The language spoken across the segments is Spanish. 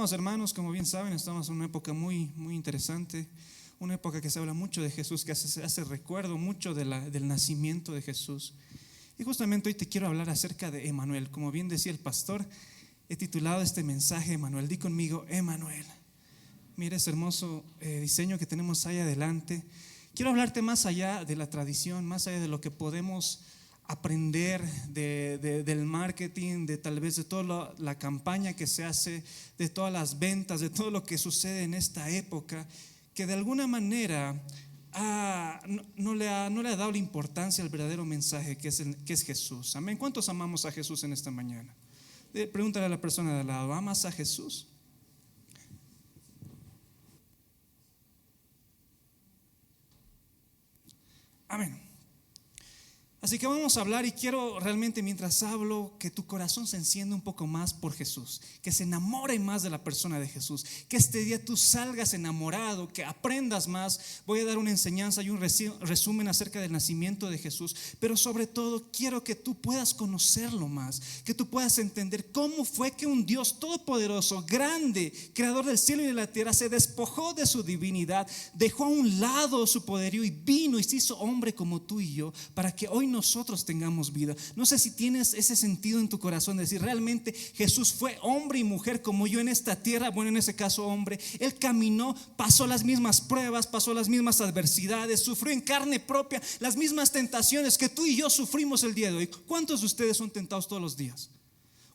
amados hermanos, como bien saben, estamos en una época muy interesante, una época que se habla mucho de Jesús, que se hace recuerdo mucho del nacimiento de Jesús. Y justamente hoy te quiero hablar acerca de Emanuel. Como bien decía el pastor, he titulado este mensaje Emanuel. Di conmigo, Emanuel. Mira ese hermoso diseño que tenemos ahí adelante. Quiero hablarte más allá de la tradición, más allá de lo que podemos aprender del marketing, de tal vez de toda la campaña que se hace, de todas las ventas, de todo lo que sucede en esta época, que de alguna manera no le ha dado la importancia al verdadero mensaje que es Jesús. Amén. ¿Cuántos amamos a Jesús en esta mañana? Pregúntale a la persona de al lado, ¿amas a Jesús? Amén. Así que vamos a hablar, y quiero realmente, mientras hablo, que tu corazón se encienda un poco más por Jesús, que se enamore más de la persona de Jesús, que este día tú salgas enamorado, que aprendas más. Voy a dar una enseñanza y un resumen acerca del nacimiento de Jesús, pero sobre todo quiero que tú puedas conocerlo más, que tú puedas entender cómo fue que un Dios todopoderoso, grande, creador del cielo y de la tierra, se despojó de su divinidad, dejó a un lado su poderío y vino y se hizo hombre como tú y yo, para que hoy nosotros tengamos vida. No sé si tienes ese sentido en tu corazón de decir, realmente Jesús fue hombre y mujer como yo en esta tierra. Bueno, en ese caso hombre. Él caminó, pasó las mismas pruebas, pasó las mismas adversidades, sufrió en carne propia las mismas tentaciones que tú y yo sufrimos el día de hoy. ¿Cuántos de ustedes son tentados todos los días?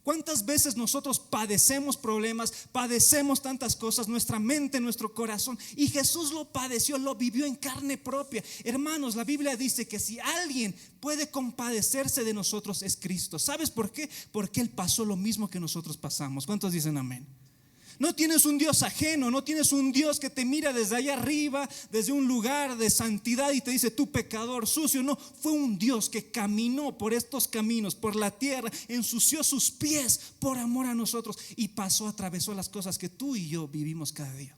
¿Cuántas veces nosotros padecemos problemas, padecemos tantas cosas, nuestra mente, nuestro corazón? Y Jesús lo padeció, lo vivió en carne propia. Hermanos, la Biblia dice que si alguien puede compadecerse de nosotros es Cristo. ¿Sabes por qué? Porque Él pasó lo mismo que nosotros pasamos. ¿Cuántos dicen amén? No tienes un Dios ajeno, no tienes un Dios que te mira desde allá arriba, desde un lugar de santidad y te dice, tú pecador, sucio. No, fue un Dios que caminó por estos caminos, por la tierra, ensució sus pies por amor a nosotros y atravesó las cosas que tú y yo vivimos cada día.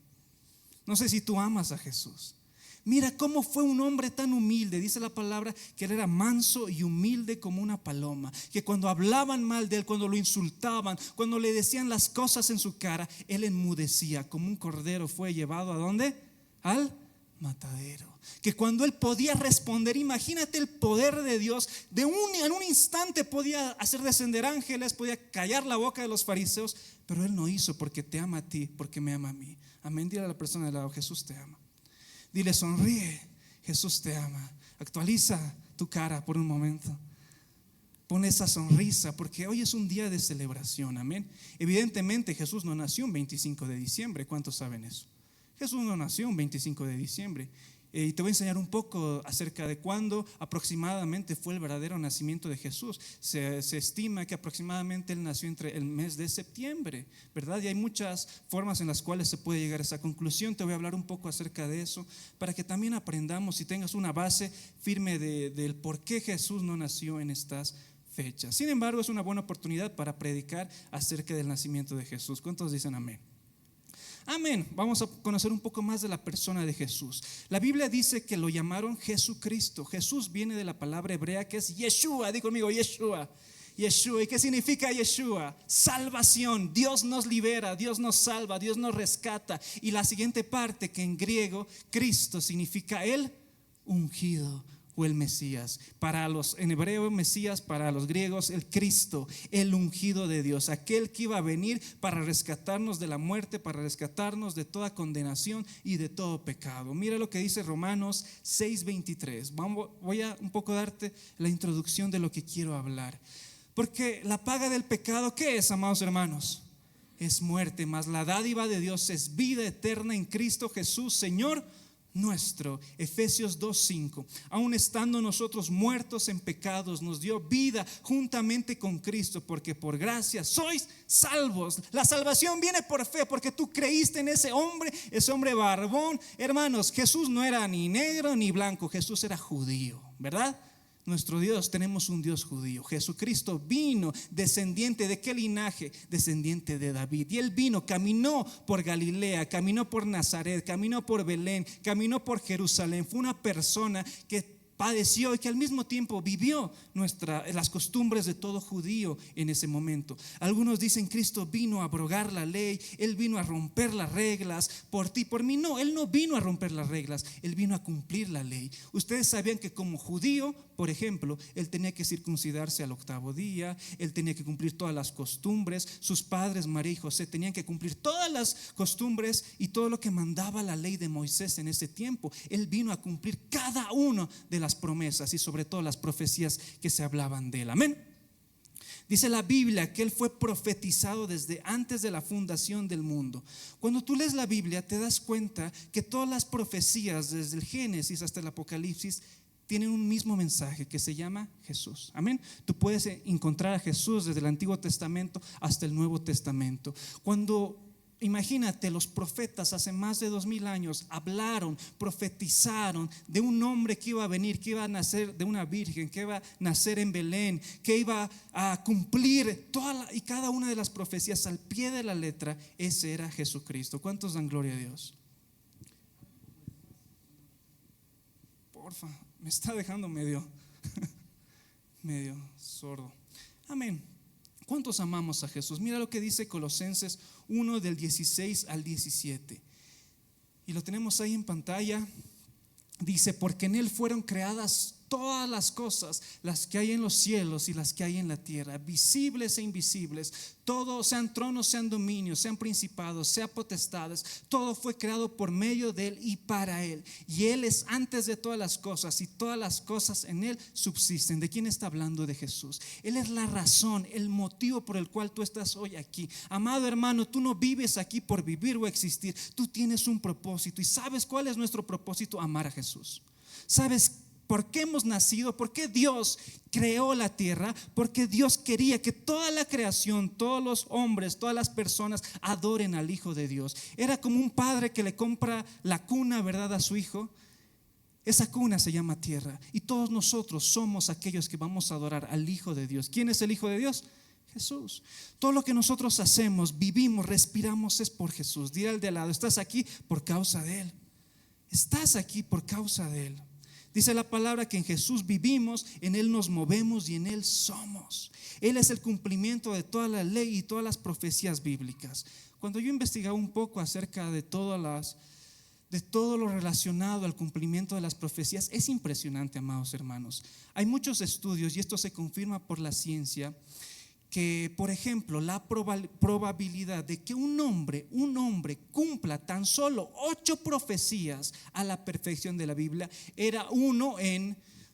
No sé si tú amas a Jesús. Mira cómo fue un hombre tan humilde. Dice la palabra que él era manso y humilde como una paloma, que cuando hablaban mal de él, cuando lo insultaban, cuando le decían las cosas en su cara, él enmudecía. Como un cordero fue llevado ¿a dónde? Al matadero. Que cuando él podía responder, imagínate el poder de Dios, en un instante podía hacer descender ángeles, podía callar la boca de los fariseos, pero él no hizo, porque te ama a ti, porque me ama a mí. Amén. Dile a la persona de lado, Jesús te ama. Dile, sonríe, Jesús te ama. Actualiza tu cara por un momento. Pon esa sonrisa, porque hoy es un día de celebración, amén. Evidentemente Jesús no nació un 25 de diciembre, ¿cuántos saben eso? Jesús no nació un 25 de diciembre. Y te voy a enseñar un poco acerca de cuándo aproximadamente fue el verdadero nacimiento de Jesús. Se estima que aproximadamente él nació entre el mes de septiembre, ¿verdad? Y hay muchas formas en las cuales se puede llegar a esa conclusión. Te voy a hablar un poco acerca de eso, para que también aprendamos y tengas una base firme del por qué Jesús no nació en estas fechas. Sin embargo, es una buena oportunidad para predicar acerca del nacimiento de Jesús. ¿Cuántos dicen amén? Amén. Vamos a conocer un poco más de la persona de Jesús. La Biblia dice que lo llamaron Jesucristo. Jesús viene de la palabra hebrea que es Yeshua. Di conmigo, Yeshua. Yeshua. ¿Y qué significa Yeshua? Salvación. Dios nos libera, Dios nos salva, Dios nos rescata. Y la siguiente parte, que en griego Cristo significa el ungido o el Mesías. En hebreo Mesías, para los griegos el Cristo, el ungido de Dios, aquel que iba a venir para rescatarnos de la muerte, para rescatarnos de toda condenación y de todo pecado. Mira lo que dice Romanos 6:23. Voy a un poco darte la introducción de lo que quiero hablar. Porque la paga del pecado, ¿qué es, amados hermanos? Es muerte, mas la dádiva de Dios es vida eterna en Cristo Jesús, Señor nuestro. Efesios 2:5. Aun estando nosotros muertos en pecados, nos dio vida juntamente con Cristo, porque por gracia sois salvos. La salvación viene por fe, porque tú creíste en ese hombre barbón. Hermanos, Jesús no era ni negro ni blanco, Jesús era judío, ¿verdad? Nuestro Dios, tenemos un Dios judío. Jesucristo vino descendiente de qué linaje? Descendiente de David. Y él vino, caminó por Galilea, caminó por Nazaret, caminó por Belén, caminó por Jerusalén. Fue una persona que padeció y que al mismo tiempo vivió las costumbres de todo judío en ese momento. Algunos dicen Cristo vino a abrogar la ley, Él vino a romper las reglas por ti, por mí. No, Él no vino a romper las reglas, Él vino a cumplir la ley. Ustedes sabían que como judío, por ejemplo, Él tenía que circuncidarse al 8º día, Él tenía que cumplir todas las costumbres. Sus padres, María y José, tenían que cumplir todas las costumbres y todo lo que mandaba la ley de Moisés en ese tiempo. Él vino a cumplir cada una de las promesas y sobre todo las profecías que se hablaban de él. Amén. Dice la Biblia que él fue profetizado desde antes de la fundación del mundo. Cuando tú lees la Biblia te das cuenta que todas las profecías desde el Génesis hasta el Apocalipsis tienen un mismo mensaje que se llama Jesús. Amén. Tú puedes encontrar a Jesús desde el Antiguo Testamento hasta el Nuevo Testamento. Imagínate, los profetas hace más de 2000 años hablaron, profetizaron de un hombre que iba a venir, que iba a nacer de una virgen, que iba a nacer en Belén, que iba a cumplir y cada una de las profecías al pie de la letra. Ese era Jesucristo. ¿Cuántos dan gloria a Dios? Porfa, me está dejando medio sordo. Amén. ¿Cuántos amamos a Jesús? Mira lo que dice Colosenses 1 del 16 al 17. Y lo tenemos ahí en pantalla. Dice, porque en Él fueron creadas todas las cosas, las que hay en los cielos y las que hay en la tierra, visibles e invisibles, todo, sean tronos, sean dominios, sean principados, sean potestades, todo fue creado por medio de Él y para Él. Y Él es antes de todas las cosas y todas las cosas en Él subsisten. ¿De quién está hablando? De Jesús. Él es la razón, el motivo por el cual tú estás hoy aquí. Amado hermano, tú no vives aquí por vivir o existir, tú tienes un propósito. ¿Y sabes cuál es nuestro propósito? Amar a Jesús. ¿Sabes por qué hemos nacido? ¿Por qué Dios creó la tierra? Porque Dios quería que toda la creación, todos los hombres, todas las personas adoren al Hijo de Dios. Era como un padre que le compra la cuna, ¿verdad?, a su hijo. Esa cuna se llama tierra. Y todos nosotros somos aquellos que vamos a adorar al Hijo de Dios. ¿Quién es el Hijo de Dios? Jesús. Todo lo que nosotros hacemos, vivimos, respiramos es por Jesús. Dile al de al lado, estás aquí por causa de Él. Estás aquí por causa de Él. Dice la palabra que en Jesús vivimos, en Él nos movemos y en Él somos. Él es el cumplimiento de toda la ley y todas las profecías bíblicas. Cuando yo investigaba un poco acerca de todo lo relacionado al cumplimiento de las profecías, es impresionante, amados hermanos. Hay muchos estudios, y esto se confirma por la ciencia, que, por ejemplo, la probabilidad de que un hombre cumpla tan solo 8 profecías a la perfección de la Biblia era uno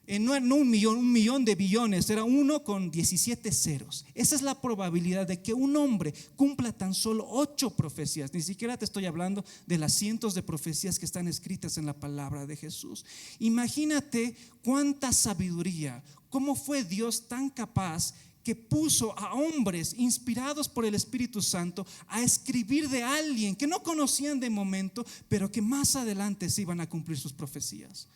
no un millón de billones, era 1 con 17 ceros. Esa es la probabilidad de que un hombre cumpla tan solo 8 profecías. Ni siquiera te estoy hablando de las cientos de profecías que están escritas en la palabra de Jesús. Imagínate cuánta sabiduría, cómo fue Dios tan capaz que puso a hombres inspirados por el Espíritu Santo a escribir de alguien que no conocían de momento, pero que más adelante se iban a cumplir sus profecías.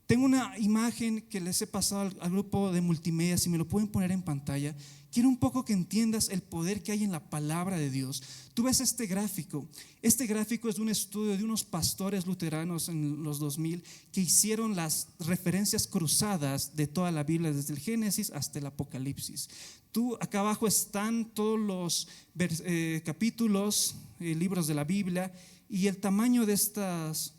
Tengo una imagen que les he pasado al grupo de multimedia, si me lo pueden poner en pantalla. Quiero un poco que entiendas el poder que hay en la palabra de Dios. Tú ves este gráfico. Este gráfico es de un estudio de unos pastores luteranos en los 2000 que hicieron las referencias cruzadas de toda la Biblia, desde el Génesis hasta el Apocalipsis. Acá abajo están todos los capítulos, libros de la Biblia, y el tamaño de estas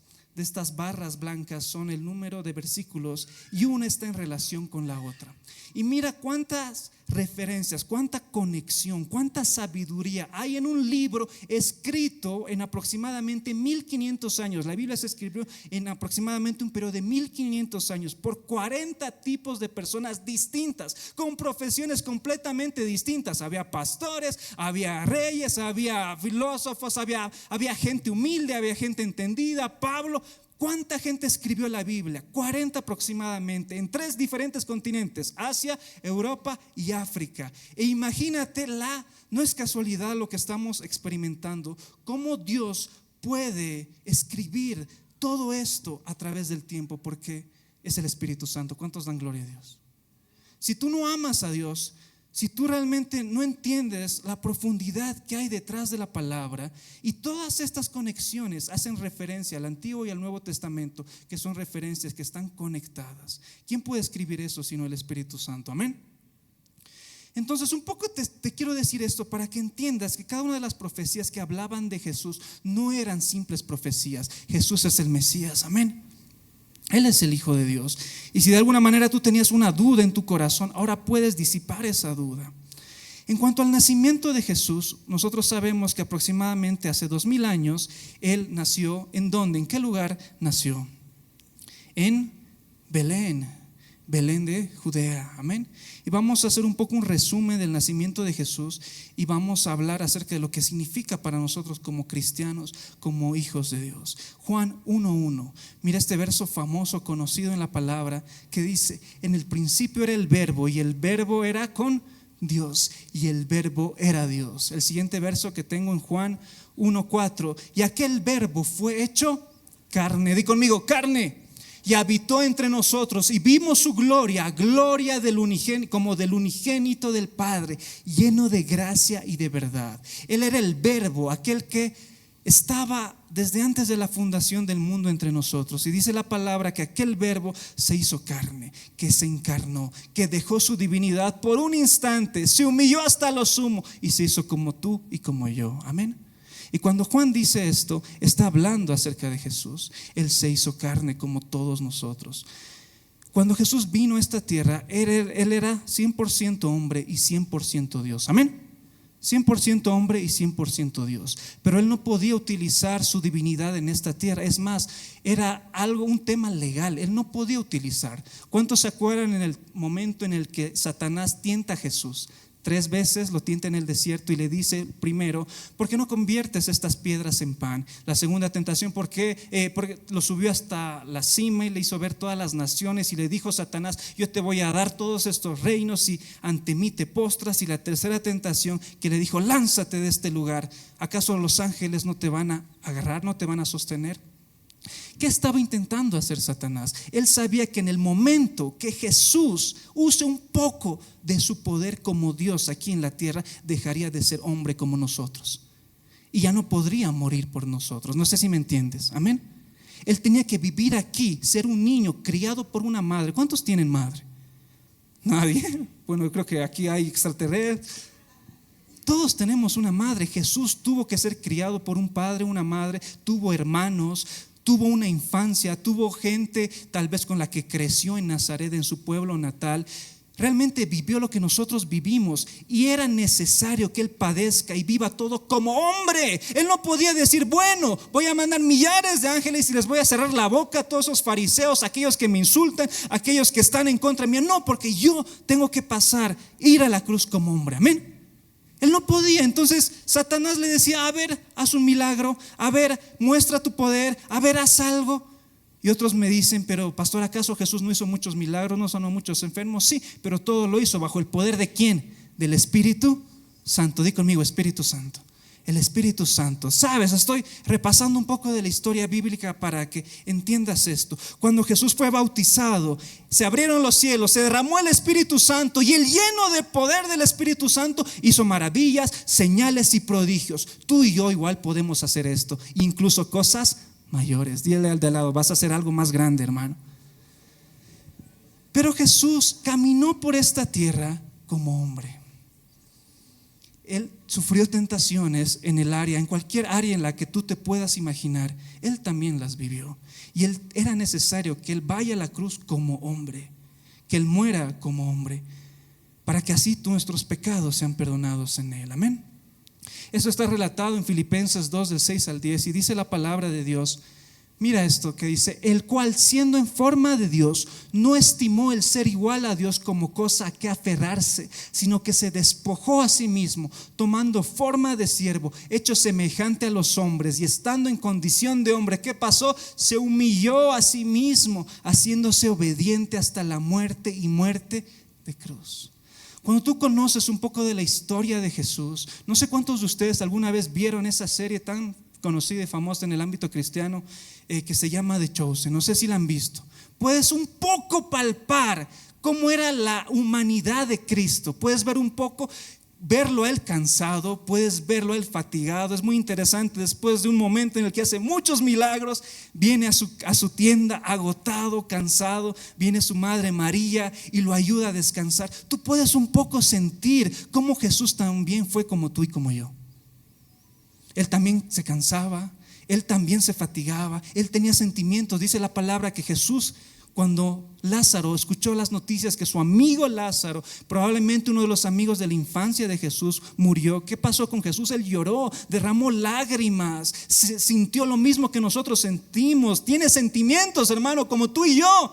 barras blancas son el número de versículos, y una está en relación con la otra. Y mira cuántas referencias, cuánta conexión, cuánta sabiduría hay en un libro escrito en aproximadamente 1500 años. La Biblia se escribió en aproximadamente un periodo de 1500 años por 40 tipos de personas distintas, con profesiones completamente distintas. Había pastores, había reyes, había filósofos, había gente humilde, había gente entendida. Pablo. ¿Cuánta gente escribió la Biblia? 40 aproximadamente, en 3 diferentes continentes: Asia, Europa y África. E imagínate, no es casualidad lo que estamos experimentando, cómo Dios puede escribir todo esto a través del tiempo, porque es el Espíritu Santo. ¿Cuántos dan gloria a Dios? Si tú no amas a Dios, si tú realmente no entiendes la profundidad que hay detrás de la palabra, y todas estas conexiones hacen referencia al Antiguo y al Nuevo Testamento, que son referencias que están conectadas. ¿Quién puede escribir eso sino el Espíritu Santo? Amén. Entonces un poco te quiero decir esto para que entiendas que cada una de las profecías que hablaban de Jesús no eran simples profecías. Jesús es el Mesías, amén. Él es el Hijo de Dios. Y si de alguna manera tú tenías una duda en tu corazón, ahora puedes disipar esa duda. En cuanto al nacimiento de Jesús, nosotros sabemos que aproximadamente hace 2000 años Él nació. ¿En dónde? ¿En qué lugar nació? En Belén de Judea, amén. Y vamos a hacer un poco un resumen del nacimiento de Jesús y vamos a hablar acerca de lo que significa para nosotros como cristianos, como hijos de Dios. Juan 1:1, mira este verso famoso, conocido en la palabra, que dice: en el principio era el verbo, y el verbo era con Dios, y el verbo era Dios. El siguiente verso que tengo en Juan 1:4, y aquel verbo fue hecho carne. Di conmigo, carne. Y habitó entre nosotros, y vimos su gloria, gloria como del unigénito del Padre, lleno de gracia y de verdad. Él era el verbo, aquel que estaba desde antes de la fundación del mundo entre nosotros. Y dice la palabra que aquel verbo se hizo carne, que se encarnó, que dejó su divinidad por un instante, se humilló hasta lo sumo y se hizo como tú y como yo. Amén. Y cuando Juan dice esto, está hablando acerca de Jesús. Él se hizo carne como todos nosotros. Cuando Jesús vino a esta tierra, Él era 100% hombre y 100% Dios. Amén. 100% hombre y 100% Dios. Pero Él no podía utilizar su divinidad en esta tierra. Es más, era un tema legal. Él no podía utilizar. ¿Cuántos se acuerdan en el momento en el que Satanás tienta a Jesús? 3 veces lo tienta en el desierto y le dice primero: ¿por qué no conviertes estas piedras en pan? La segunda tentación, porque lo subió hasta la cima y le hizo ver todas las naciones, y le dijo Satanás: yo te voy a dar todos estos reinos y ante mí te postras. Y la tercera tentación, que le dijo: lánzate de este lugar, ¿acaso los ángeles no te van a agarrar, no te van a sostener? ¿Qué estaba intentando hacer Satanás? Él sabía que en el momento que Jesús use un poco de su poder como Dios aquí en la tierra, dejaría de ser hombre como nosotros y ya no podría morir por nosotros. No sé si me entiendes, amén. Él tenía que vivir aquí, ser un niño criado por una madre. ¿Cuántos tienen madre? Nadie. Bueno, yo creo que aquí hay extraterrestres. Todos tenemos una madre. Jesús tuvo que ser criado por un padre, una madre, tuvo hermanos, tuvo una infancia, tuvo gente tal vez con la que creció en Nazaret, en su pueblo natal. Realmente vivió lo que nosotros vivimos, y era necesario que Él padezca y viva todo como hombre. Él no podía decir: bueno, voy a mandar millares de ángeles y les voy a cerrar la boca a todos esos fariseos, aquellos que me insultan, aquellos que están en contra mía. No, porque yo tengo que ir a la cruz como hombre, amén. Él no podía. Entonces Satanás le decía: a ver, haz un milagro, a ver, muestra tu poder, a ver, haz algo. Y otros me dicen: pero pastor, ¿acaso Jesús no hizo muchos milagros, no sanó muchos enfermos? Sí, pero todo lo hizo bajo el poder ¿de quién? Del Espíritu Santo. Di conmigo, Espíritu Santo. El Espíritu Santo. Sabes, estoy repasando un poco de la historia bíblica para que entiendas esto. Cuando Jesús fue bautizado, se abrieron los cielos, se derramó el Espíritu Santo, y Él, lleno de poder del Espíritu Santo, hizo maravillas, señales y prodigios. Tú y yo igual podemos hacer esto, incluso cosas mayores. Dile al de al lado: vas a hacer algo más grande, hermano. Pero Jesús caminó por esta tierra como hombre. Él sufrió tentaciones en cualquier área en la que tú te puedas imaginar. Él también las vivió. Y era necesario que Él vaya a la cruz como hombre, que Él muera como hombre, para que así nuestros pecados sean perdonados en Él. Amén. Eso está relatado en Filipenses 2, del 6 al 10, y dice la palabra de Dios. Mira esto que dice: el cual, siendo en forma de Dios, no estimó el ser igual a Dios como cosa a que aferrarse, sino que se despojó a sí mismo, tomando forma de siervo, hecho semejante a los hombres, y estando en condición de hombre, ¿qué pasó? Se humilló a sí mismo, haciéndose obediente hasta la muerte, y muerte de cruz. Cuando tú conoces un poco de la historia de Jesús, no sé cuántos de ustedes alguna vez vieron esa serie tan conocida y famosa en el ámbito cristiano, que se llama The Chosen. No sé si la han visto. Puedes un poco palpar cómo era la humanidad de Cristo. Puedes ver un poco, verlo a Él cansado, puedes verlo a Él fatigado. Es muy interesante, después de un momento en el que hace muchos milagros, viene a su tienda agotado, cansado, viene su madre María y lo ayuda a descansar. Tú puedes un poco sentir cómo Jesús también fue como tú y como yo. Él también se cansaba, Él también se fatigaba, Él tenía sentimientos. Dice la palabra que Jesús, cuando Lázaro escuchó las noticias que su amigo Lázaro, probablemente uno de los amigos de la infancia de Jesús, murió, ¿qué pasó con Jesús? Él lloró, derramó lágrimas, sintió lo mismo que nosotros sentimos. Tiene sentimientos, hermano, como tú y yo.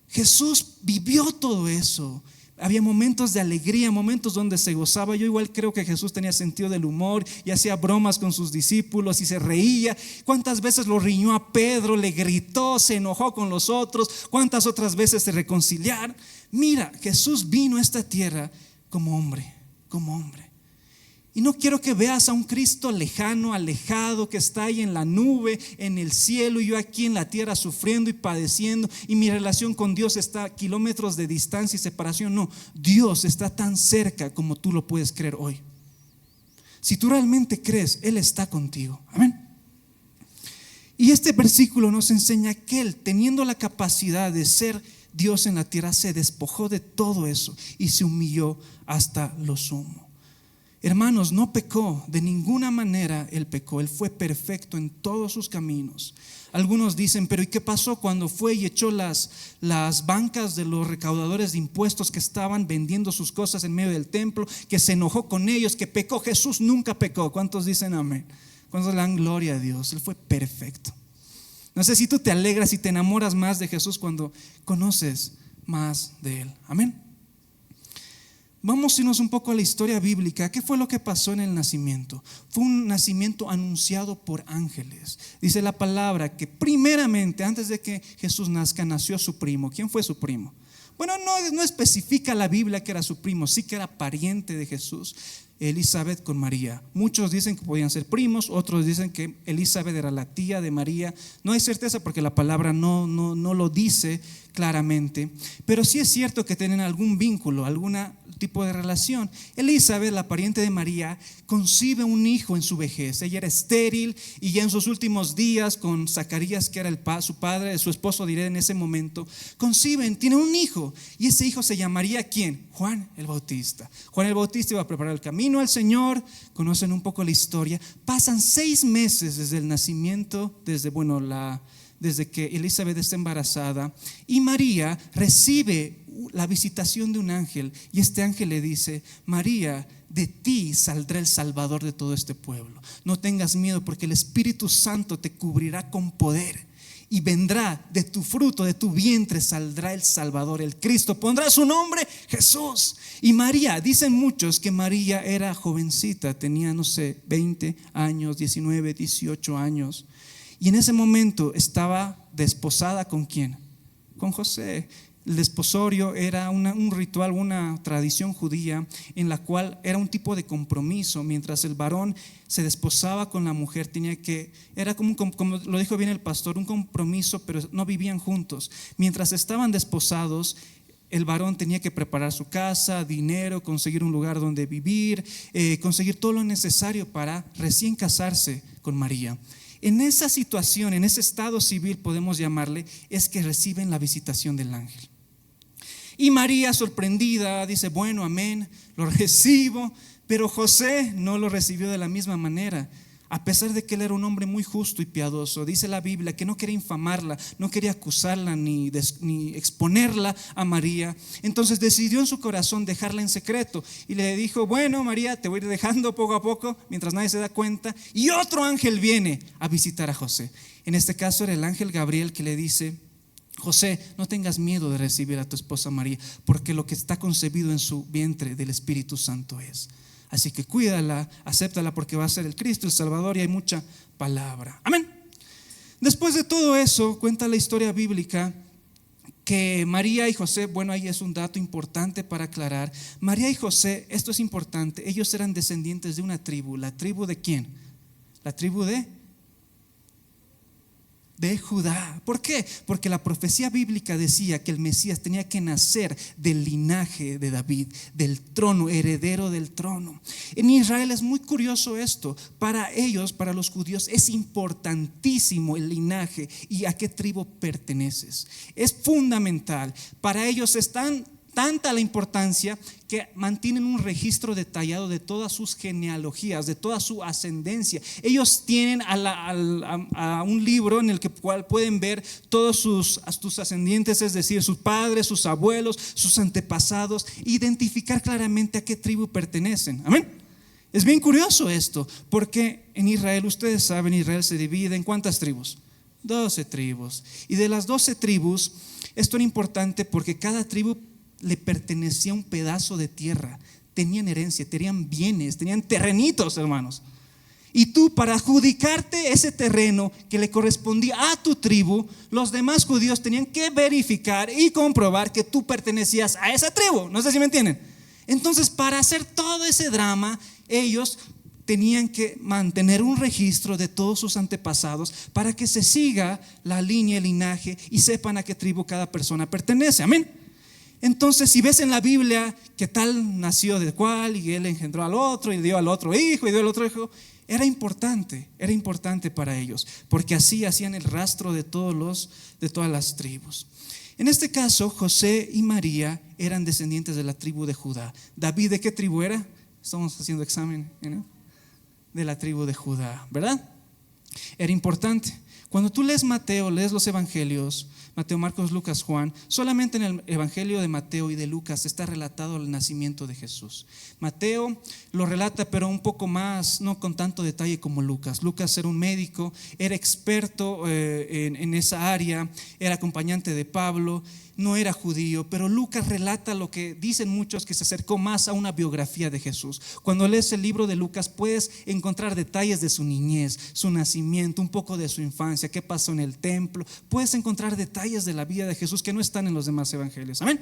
Jesús vivió todo eso. Había momentos de alegría, momentos donde se gozaba. Yo igual creo que Jesús tenía sentido del humor y hacía bromas con sus discípulos y se reía. ¿Cuántas veces lo riñó a Pedro? Le gritó, se enojó con los otros. ¿Cuántas otras veces se reconciliaron? Mira, Jesús vino a esta tierra como hombre, como hombre. Y no quiero que veas a un Cristo lejano, alejado, que está ahí en la nube, en el cielo, y yo aquí en la tierra sufriendo y padeciendo, y mi relación con Dios está a kilómetros de distancia y separación. No, Dios está tan cerca como tú lo puedes creer hoy. Si tú realmente crees, Él está contigo. Amén. Y este versículo nos enseña que Él, teniendo la capacidad de ser Dios en la tierra, se despojó de todo eso y se humilló hasta lo sumo. Hermanos, no pecó, de ninguna manera Él pecó. Él fue perfecto en todos sus caminos. Algunos dicen, pero ¿y qué pasó cuando fue y echó las bancas de los recaudadores de impuestos que estaban vendiendo sus cosas en medio del templo, que se enojó con ellos, que pecó? Jesús nunca pecó. ¿Cuántos dicen amén? ¿Cuántos le dan gloria a Dios? Él fue perfecto. No sé si tú te alegras y te enamoras más de Jesús cuando conoces más de Él. Amén. Vamos a irnos un poco a la historia bíblica. ¿Qué fue lo que pasó en el nacimiento? Fue un nacimiento anunciado por ángeles. Dice la palabra que primeramente, antes de que Jesús nazca, nació su primo. ¿Quién fue su primo? Bueno, no especifica la Biblia que era su primo, sí que era pariente de Jesús. Elizabeth con María. Muchos dicen que podían ser primos, otros dicen que Elizabeth era la tía de María. No hay certeza porque la palabra no lo dice claramente, pero sí es cierto que tienen algún vínculo, algún tipo de relación. Elizabeth, la pariente de María, concibe un hijo en su vejez. Ella era estéril y ya en sus últimos días, con Zacarías, que era su padre, su esposo, diré en ese momento, tiene un hijo, y ese hijo se llamaría ¿quién? Juan el Bautista. Juan el Bautista iba a preparar el camino al Señor. Conocen un poco la historia. Pasan 6 meses desde el nacimiento, desde que Elizabeth está embarazada, y María recibe la visitación de un ángel, y este ángel le dice: María, de ti saldrá el Salvador de todo este pueblo. No tengas miedo, porque el Espíritu Santo te cubrirá con poder, y vendrá de tu fruto, de tu vientre saldrá el Salvador, el Cristo. Pondrá su nombre Jesús. Y María, dicen muchos que María era jovencita, tenía 20 años, 19, 18 años. Y en ese momento estaba desposada ¿con quién? Con José. El desposorio era un ritual, una tradición judía en la cual era un tipo de compromiso. Mientras el varón se desposaba con la mujer, era como lo dijo bien el pastor, un compromiso, pero no vivían juntos. Mientras estaban desposados, el varón tenía que preparar su casa, dinero, conseguir un lugar donde vivir, conseguir todo lo necesario para recién casarse con María. En esa situación, en ese estado civil, podemos llamarle, es que reciben la visitación del ángel. Y María, sorprendida, dice: bueno, amén, lo recibo. Pero José no lo recibió de la misma manera, a pesar de que él era un hombre muy justo y piadoso. Dice la Biblia que no quería infamarla, no quería acusarla ni exponerla a María. Entonces decidió en su corazón dejarla en secreto, y le dijo: bueno, María, te voy a ir dejando poco a poco mientras nadie se da cuenta. Y otro ángel viene a visitar a José. En este caso era el ángel Gabriel, que le dice: José, no tengas miedo de recibir a tu esposa María, porque lo que está concebido en su vientre del Espíritu Santo es. Así que cuídala, acéptala, porque va a ser el Cristo, el Salvador, y hay mucha palabra. Amén. Después de todo eso, cuenta la historia bíblica que María y José, bueno, ahí es un dato importante para aclarar. María y José, esto es importante, ellos eran descendientes de una tribu. ¿La tribu de quién? La tribu de de Judá. ¿Por qué? Porque la profecía bíblica decía que el Mesías tenía que nacer del linaje de David, del trono, heredero del trono. En Israel es muy curioso esto. Para ellos, para los judíos, es importantísimo el linaje y a qué tribu perteneces. Es fundamental. Para ellos es tanta la importancia que mantienen un registro detallado de todas sus genealogías, de toda su ascendencia. Ellos tienen a un libro en el cual pueden ver todos sus ascendientes, es decir, sus padres, sus abuelos, sus antepasados, identificar claramente a qué tribu pertenecen. Amén. Es bien curioso esto, porque en Israel, ustedes saben, Israel se divide en ¿cuántas tribus? 12 tribus. Y de las 12 tribus, esto era importante porque cada tribu le pertenecía un pedazo de tierra, tenían herencia, tenían bienes, tenían terrenitos, hermanos. Y tú, para adjudicarte ese terreno que le correspondía a tu tribu, los demás judíos tenían que verificar y comprobar que tú pertenecías a esa tribu. No sé si me entienden. Entonces, para hacer todo ese drama, ellos tenían que mantener un registro de todos sus antepasados para que se siga la línea, el linaje y sepan a qué tribu cada persona pertenece. Amén. Entonces, si ves en la Biblia que tal nació de cual y él engendró al otro y dio al otro hijo y dio al otro hijo, era importante para ellos, porque así hacían el rastro de todas las tribus. En este caso, José y María eran descendientes de la tribu de Judá. David, ¿de qué tribu era? Estamos haciendo examen, ¿no? De la tribu de Judá, ¿verdad? Era importante. Cuando tú lees Mateo, lees los evangelios, Mateo, Marcos, Lucas, Juan, solamente en el evangelio de Mateo y de Lucas está relatado el nacimiento de Jesús. Mateo lo relata, pero un poco más, no con tanto detalle como Lucas. Lucas era un médico, era experto en esa área, era acompañante de Pablo, no era judío, pero Lucas relata lo que dicen muchos, que se acercó más a una biografía de Jesús. Cuando lees el libro de Lucas puedes encontrar detalles de su niñez, su nacimiento, un poco de su infancia, qué pasó en el templo. Puedes encontrar detalles de la vida de Jesús que no están en los demás evangelios. Amén.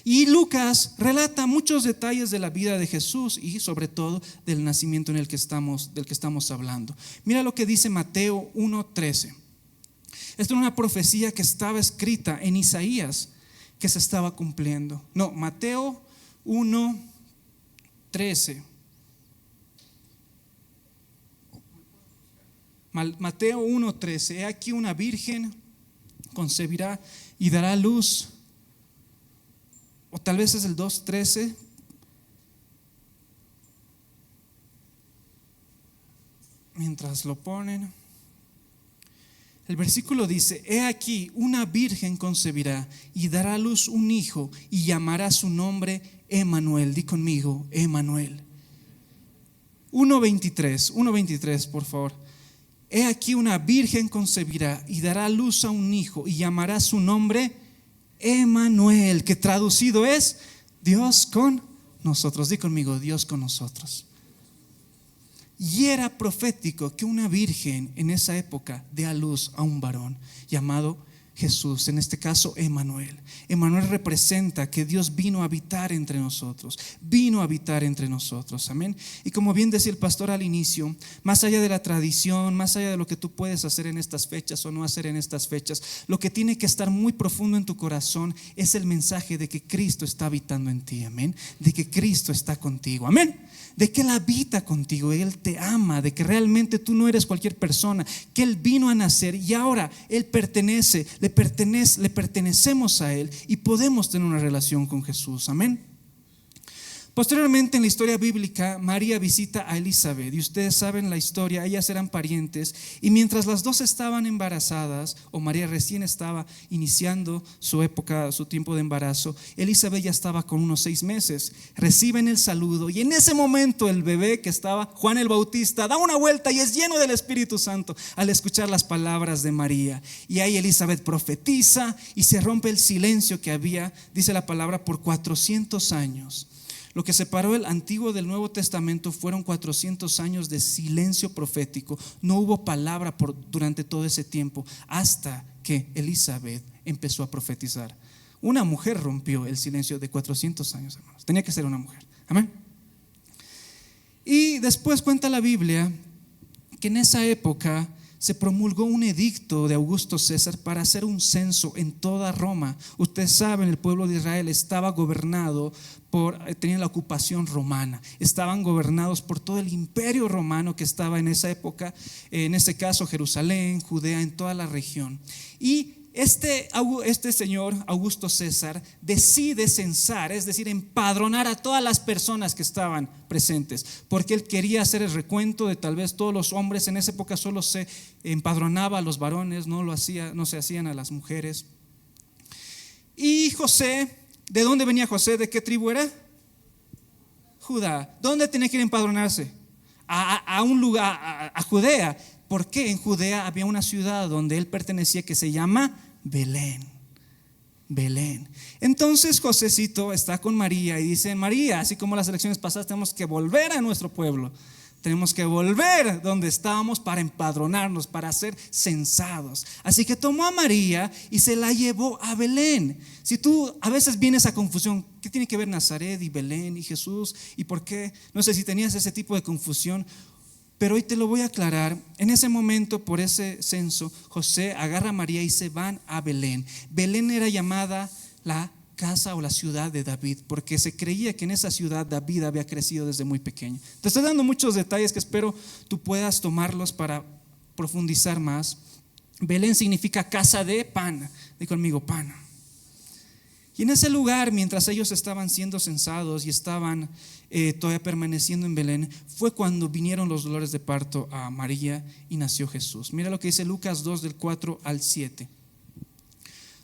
Y Lucas relata muchos detalles de la vida de Jesús y sobre todo del nacimiento del que estamos hablando. Mira lo que dice Mateo 1:13. Esto era una profecía que estaba escrita en Isaías, que se estaba cumpliendo. No, Mateo 1:13. Mateo 1:13. He aquí una virgen concebirá y dará a luz. O tal vez es el 2:13. Mientras lo ponen, el versículo dice: he aquí una virgen concebirá y dará a luz un hijo y llamará su nombre Emmanuel. Di conmigo, Emmanuel. 1:23, por favor. He aquí una virgen concebirá y dará a luz a un hijo y llamará su nombre Emmanuel, que traducido es Dios con nosotros. Di conmigo, Dios con nosotros. Y era profético que una virgen en esa época dé a luz a un varón llamado Jesús, en este caso Emmanuel. Emmanuel representa que Dios vino a habitar entre nosotros, amén. Y como bien decía el pastor al inicio, más allá de la tradición, más allá de lo que tú puedes hacer en estas fechas o no hacer en estas fechas, lo que tiene que estar muy profundo en tu corazón es el mensaje de que Cristo está habitando en ti, amén. De que Cristo está contigo, amén. De que Él habita contigo, Él te ama, de que realmente tú no eres cualquier persona, que Él vino a nacer y ahora Él le pertenecemos a Él y podemos tener una relación con Jesús, amén. Posteriormente en la historia bíblica, María visita a Elizabeth y ustedes saben la historia, ellas eran parientes y mientras las dos estaban embarazadas, o María recién estaba iniciando su tiempo de embarazo, Elizabeth ya estaba con unos 6 meses, reciben el saludo y en ese momento el bebé que estaba, Juan el Bautista, da una vuelta y es lleno del Espíritu Santo al escuchar las palabras de María. Y ahí Elizabeth profetiza y se rompe el silencio que había, dice la palabra, por 400 años. Lo que separó el Antiguo del Nuevo Testamento fueron 400 años de silencio profético. No hubo palabra durante todo ese tiempo hasta que Elizabeth empezó a profetizar. Una mujer rompió el silencio de 400 años, hermanos. Tenía que ser una mujer. Amén. Y después cuenta la Biblia que en esa época se promulgó un edicto de Augusto César para hacer un censo en toda Roma. Ustedes saben, el pueblo de Israel estaba gobernado tenían la ocupación romana, estaban gobernados por todo el imperio romano que estaba en esa época, en este caso Jerusalén, Judea, en toda la región. Y este señor Augusto César decide censar, es decir, empadronar a todas las personas que estaban presentes, porque él quería hacer el recuento de tal vez todos los hombres. En esa época solo se empadronaba a los varones, no se hacían a las mujeres. Y José, ¿de dónde venía José? ¿De qué tribu era? Judá. ¿Dónde tenía que ir a empadronarse? A un lugar, a Judea. ¿Por qué? En Judea había una ciudad donde él pertenecía que se llama Belén. Entonces Josecito está con María y dice: María, así como las elecciones pasadas, tenemos que volver a nuestro pueblo. Tenemos que volver donde estábamos para empadronarnos, para ser censados. Así que tomó a María y se la llevó a Belén. Si tú a veces viene esa confusión, ¿qué tiene que ver Nazaret y Belén y Jesús? ¿Y por qué? No sé si tenías ese tipo de confusión, pero hoy te lo voy a aclarar. En ese momento, por ese censo, José agarra a María y se van a Belén. Belén era llamada la casa o la ciudad de David, porque se creía que en esa ciudad David había crecido desde muy pequeño. Te estoy dando muchos detalles que espero tú puedas tomarlos para profundizar más. Belén significa casa de pan. Di conmigo, pan. Y en ese lugar, mientras ellos estaban siendo censados y estaban todavía permaneciendo en Belén, fue cuando vinieron los dolores de parto a María y nació Jesús. Mira lo que dice Lucas 2 del 4 al 7.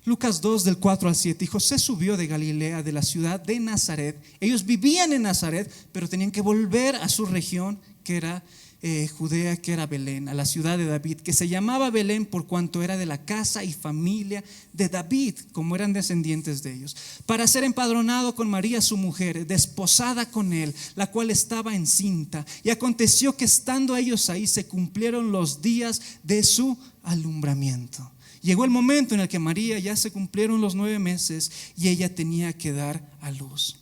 Lucas 2 del 4 al 7. Y José subió de Galilea, de la ciudad de Nazaret. Ellos vivían en Nazaret, pero tenían que volver a su región, que era Judea, que era Belén, a la ciudad de David, que se llamaba Belén por cuanto era de la casa y familia de David, como eran descendientes de ellos, para ser empadronado con María su mujer, desposada con él, la cual estaba encinta. Y aconteció que estando ellos ahí, se cumplieron los días de su alumbramiento. Llegó el momento en el que María, ya se cumplieron los 9 meses y ella tenía que dar a luz.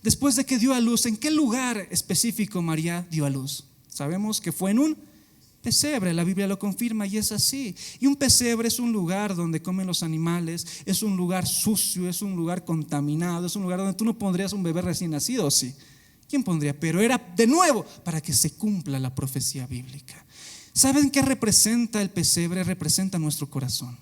Después de que dio a luz, ¿en qué lugar específico María dio a luz? Sabemos que fue en un pesebre, la Biblia lo confirma y es así. Y un pesebre es un lugar donde comen los animales, es un lugar sucio, es un lugar contaminado, es un lugar donde tú no pondrías un bebé recién nacido, ¿sí? ¿Quién pondría? Pero era de nuevo para que se cumpla la profecía bíblica. ¿Saben qué representa el pesebre? Representa nuestro corazón.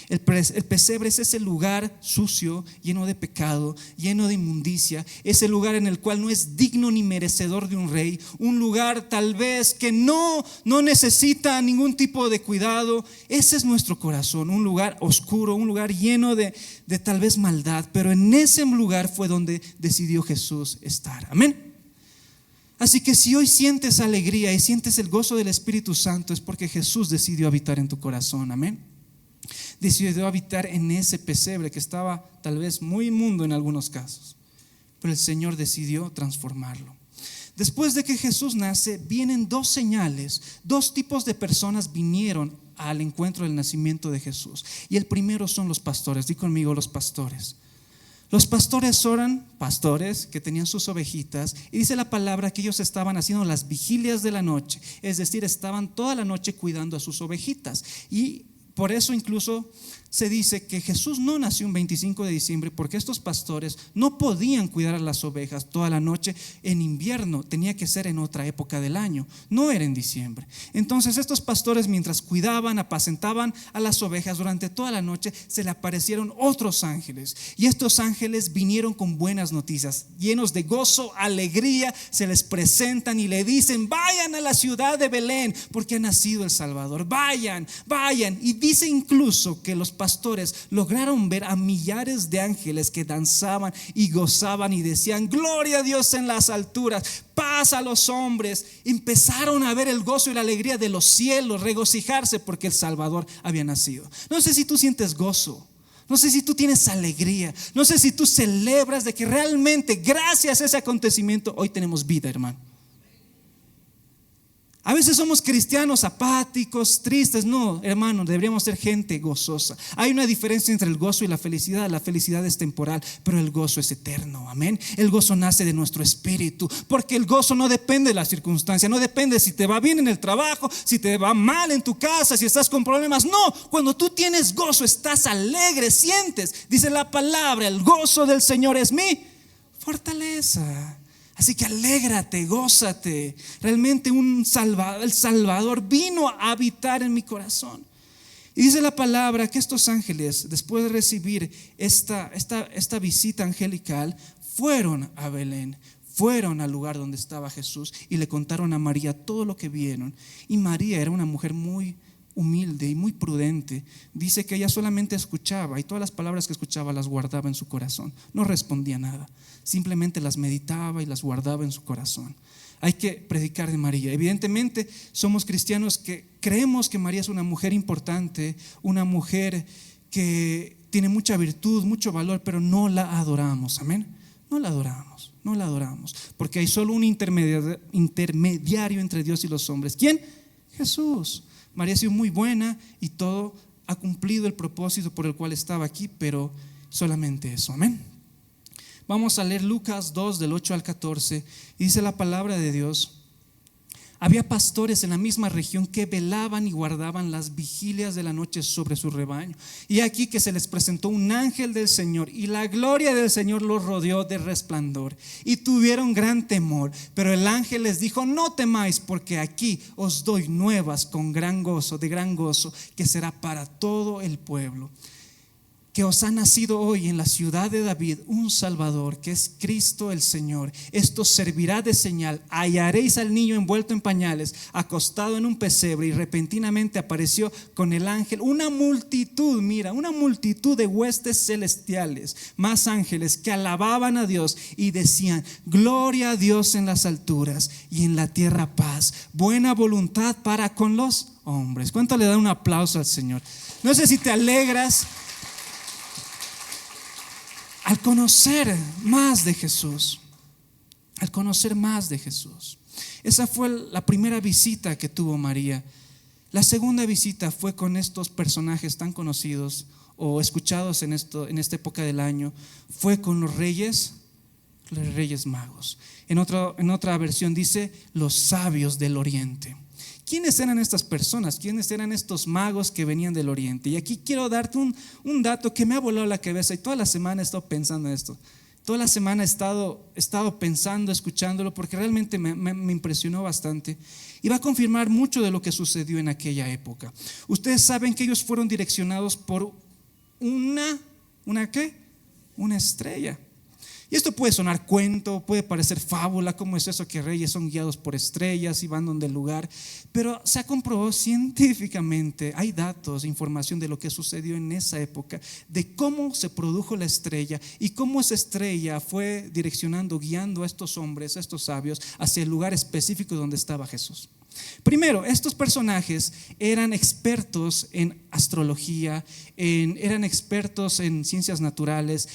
El pesebre es ese lugar sucio, lleno de pecado, lleno de inmundicia, ese lugar en el cual no es digno ni merecedor de un rey, un lugar tal vez que no necesita ningún tipo de cuidado. Ese es nuestro corazón, un lugar oscuro, un lugar lleno de tal vez maldad, pero en ese lugar fue donde decidió Jesús estar. Amén. Así que si hoy sientes alegría y sientes el gozo del Espíritu Santo, es porque Jesús decidió habitar en tu corazón. Amén. Decidió habitar en ese pesebre que estaba tal vez muy inmundo en algunos casos, pero el Señor decidió transformarlo. Después de que Jesús nace, vienen 2 señales. 2 tipos de personas vinieron al encuentro del nacimiento de Jesús. Y el primero son los pastores. Di conmigo, los pastores. Los pastores eran pastores que tenían sus ovejitas, y dice la palabra que ellos estaban haciendo las vigilias de la noche, es decir, estaban toda la noche cuidando a sus ovejitas. Y por eso incluso se dice que Jesús no nació un 25 de diciembre porque estos pastores no podían cuidar a las ovejas toda la noche en invierno, tenía que ser en otra época del año, no era en diciembre. Entonces estos pastores, mientras cuidaban, apacentaban a las ovejas durante toda la noche, se le aparecieron otros ángeles, y estos ángeles vinieron con buenas noticias, llenos de gozo, alegría, se les presentan y le dicen: vayan a la ciudad de Belén porque ha nacido el Salvador, vayan. Y dice incluso que los pastores lograron ver a millares de ángeles que danzaban y gozaban y decían: gloria a Dios en las alturas, paz a los hombres. Empezaron a ver el gozo y la alegría de los cielos, regocijarse porque el Salvador había nacido. No sé si tú sientes gozo, no sé si tú tienes alegría, no sé si tú celebras de que realmente gracias a ese acontecimiento hoy tenemos vida, hermano. A veces somos cristianos apáticos, tristes. No, hermano, deberíamos ser gente gozosa. Hay una diferencia entre el gozo y la felicidad. La felicidad es temporal, pero el gozo es eterno, amén. El gozo nace de nuestro espíritu, porque el gozo no depende de la circunstancia, no depende si te va bien en el trabajo, si te va mal en tu casa, si estás con problemas. No, cuando tú tienes gozo, estás alegre, sientes. Dice la palabra, el gozo del Señor es mi fortaleza. Así que alégrate, gózate. Realmente el Salvador vino a habitar en mi corazón. Y dice la palabra que estos ángeles, después de recibir esta visita angelical, fueron a Belén, fueron al lugar donde estaba Jesús y le contaron a María todo lo que vieron. Y María era una mujer muy humilde y muy prudente. Dice que ella solamente escuchaba y todas las palabras que escuchaba las guardaba en su corazón. No respondía nada, simplemente las meditaba y las guardaba en su corazón. Hay que predicar de María. Evidentemente somos cristianos que creemos que María es una mujer importante, una mujer que tiene mucha virtud, mucho valor, pero no la adoramos, amén. No la adoramos, porque hay solo un intermediario entre Dios y los hombres. ¿Quién? Jesús. María ha sido muy buena y todo ha cumplido el propósito por el cual estaba aquí, pero solamente eso, amén. Vamos a leer Lucas 2 del 8 al 14 y dice la palabra de Dios: había pastores en la misma región que velaban y guardaban las vigilias de la noche sobre su rebaño. Y aquí que se les presentó un ángel del Señor y la gloria del Señor los rodeó de resplandor y tuvieron gran temor. Pero el ángel les dijo: no temáis, porque aquí os doy nuevas con gran gozo, de gran gozo, que será para todo el pueblo. Que os ha nacido hoy en la ciudad de David un Salvador, que es Cristo el Señor. Esto servirá de señal: hallaréis al niño envuelto en pañales, acostado en un pesebre. Y repentinamente apareció con el ángel una multitud de huestes celestiales, más ángeles, que alababan a Dios y decían: gloria a Dios en las alturas y en la tierra paz, buena voluntad para con los hombres. ¿Cuánto le da un aplauso al Señor? No sé si te alegras al conocer más de Jesús. Esa fue la primera visita que tuvo María. La segunda visita fue con estos personajes tan conocidos o escuchados en esta época del año. Fue con los reyes magos. En otra versión dice los sabios del oriente. ¿Quiénes eran estas personas? ¿Quiénes eran estos magos que venían del oriente? Y aquí quiero darte un dato que me ha volado la cabeza y toda la semana he estado pensando en esto. Toda la semana he estado pensando, escuchándolo, porque realmente me impresionó bastante. Y va a confirmar mucho de lo que sucedió en aquella época. Ustedes saben que ellos fueron direccionados por ¿una qué? Una estrella. Y esto puede sonar cuento, puede parecer fábula. ¿Cómo es eso que reyes son guiados por estrellas y van donde el lugar? Pero se ha comprobado científicamente, hay datos, información de lo que sucedió en esa época, de cómo se produjo la estrella y cómo esa estrella fue direccionando, guiando a estos hombres, a estos sabios, hacia el lugar específico donde estaba Jesús. Primero, estos personajes eran expertos en astrología, eran expertos en ciencias naturales,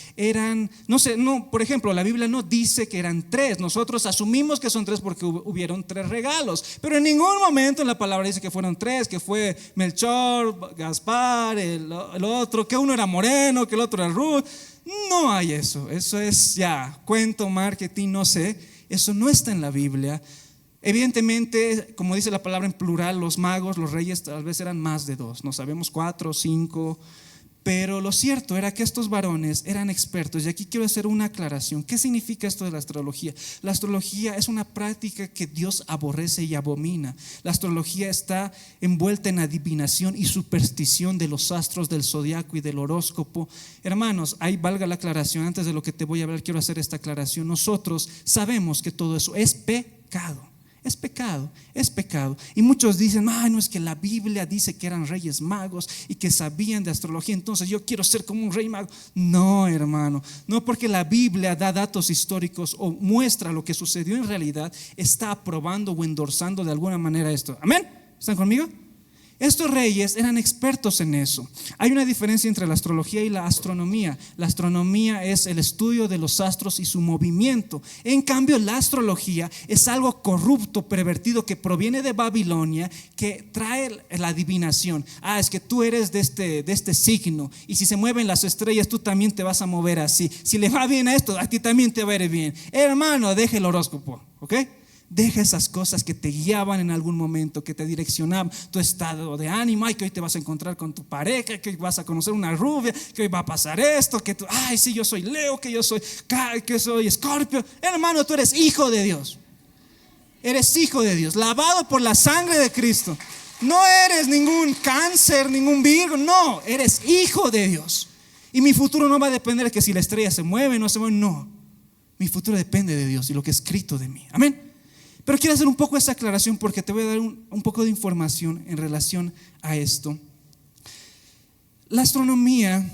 por ejemplo, la Biblia no dice que eran tres. Nosotros asumimos que son tres porque hubieron tres regalos, pero en ningún momento en la palabra dice que fueron tres, que fue Melchor, Gaspar, el otro, que uno era moreno, que el otro era rubio. No hay eso es ya cuento, marketing, no sé. Eso no está en la Biblia. Evidentemente, como dice la palabra en plural, los magos, los reyes tal vez eran más de dos, no sabemos 4 o 5, pero lo cierto era que estos varones eran expertos. Y aquí quiero hacer una aclaración. ¿Qué significa esto de la astrología? La astrología es una práctica que Dios aborrece y abomina. La astrología está envuelta en adivinación y superstición de los astros, del zodiaco y del horóscopo. Hermanos, ahí valga la aclaración. Antes de lo que te voy a hablar, quiero hacer esta aclaración. Nosotros sabemos que todo eso es pecado. Es pecado. Y muchos dicen: no es que la Biblia dice que eran reyes magos y que sabían de astrología, entonces yo quiero ser como un rey mago. No, hermano, no, porque la Biblia da datos históricos o muestra lo que sucedió en realidad, está aprobando o endorsando de alguna manera esto. ¿Amén? ¿Están conmigo? Estos reyes eran expertos en eso. Hay una diferencia entre la astrología y la astronomía. La astronomía es el estudio de los astros y su movimiento. En cambio, la astrología es algo corrupto, pervertido, que proviene de Babilonia, que trae la adivinación. Es que tú eres de este signo, y si se mueven las estrellas, tú también te vas a mover así. Si le va bien a esto, a ti también te va a ir bien. Hermano, deje el horóscopo, ¿ok? Deja esas cosas que te guiaban en algún momento, que te direccionaban tu estado de ánimo. Que hoy te vas a encontrar con tu pareja, que hoy vas a conocer una rubia, que hoy va a pasar esto, que tú, sí, yo soy Leo, que yo soy Escorpio. Hermano, tú eres hijo de Dios. Eres hijo de Dios, lavado por la sangre de Cristo. No eres ningún Cáncer, ningún Virgo, no, eres hijo de Dios. Y mi futuro no va a depender de que si la estrella se mueve o no se mueve, no. Mi futuro depende de Dios y lo que es escrito de mí. Amén. Pero quiero hacer un poco esa aclaración porque te voy a dar un poco de información en relación a esto. La astronomía,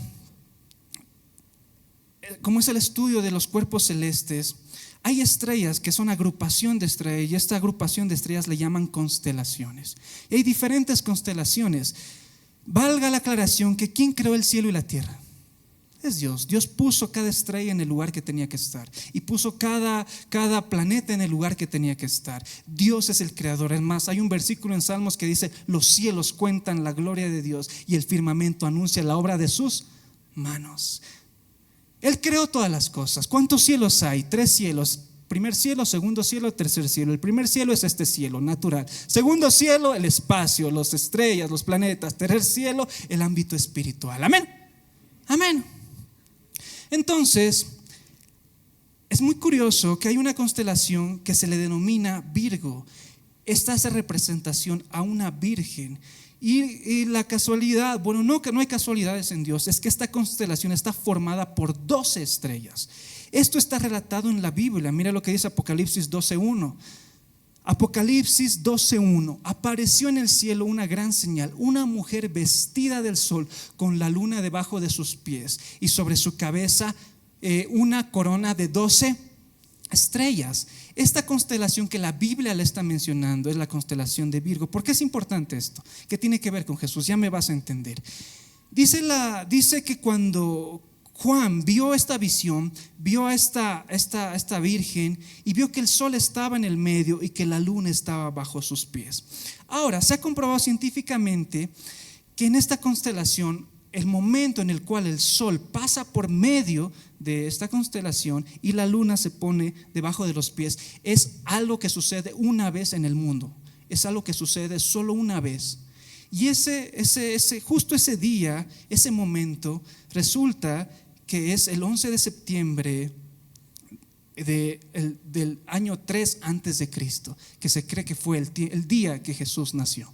como es el estudio de los cuerpos celestes, hay estrellas que son agrupación de estrellas, y esta agrupación de estrellas le llaman constelaciones. Y hay diferentes constelaciones. Valga la aclaración que ¿quién creó el cielo y la tierra? Es Dios. Dios puso cada estrella en el lugar que tenía que estar, y puso cada planeta en el lugar que tenía que estar. Dios es el creador. Es más, hay un versículo en Salmos que dice: los cielos cuentan la gloria de Dios, y el firmamento anuncia la obra de sus manos. Él creó todas las cosas. ¿Cuántos cielos hay? 3 cielos. Primer cielo, segundo cielo, tercer cielo. El primer cielo es este cielo natural. Segundo cielo, el espacio, las estrellas, los planetas. Tercer cielo, el ámbito espiritual. Amén. Amén. Entonces, es muy curioso que hay una constelación que se le denomina Virgo. Esta hace representación a una virgen. Y la casualidad, bueno, no hay casualidades en Dios, es que esta constelación está formada por 12 estrellas. Esto está relatado en la Biblia. Mira lo que dice Apocalipsis 12:1. Apocalipsis 12:1. Apareció en el cielo una gran señal, una mujer vestida del sol, con la luna debajo de sus pies, y sobre su cabeza una corona de 12 estrellas. Esta constelación que la Biblia le está mencionando es la constelación de Virgo. ¿Por qué es importante esto? ¿Qué tiene que ver con Jesús? Ya me vas a entender. Dice que cuando Juan vio esta visión, vio a esta virgen, y vio que el sol estaba en el medio y que la luna estaba bajo sus pies. Ahora, se ha comprobado científicamente que en esta constelación, el momento en el cual el sol pasa por medio de esta constelación y la luna se pone debajo de los pies, es algo que sucede una vez en el mundo. Es algo que sucede solo una vez. Y justo ese día, ese momento, resulta que es el 11 de septiembre del año 3 antes de Cristo, que se cree que fue el día que Jesús nació.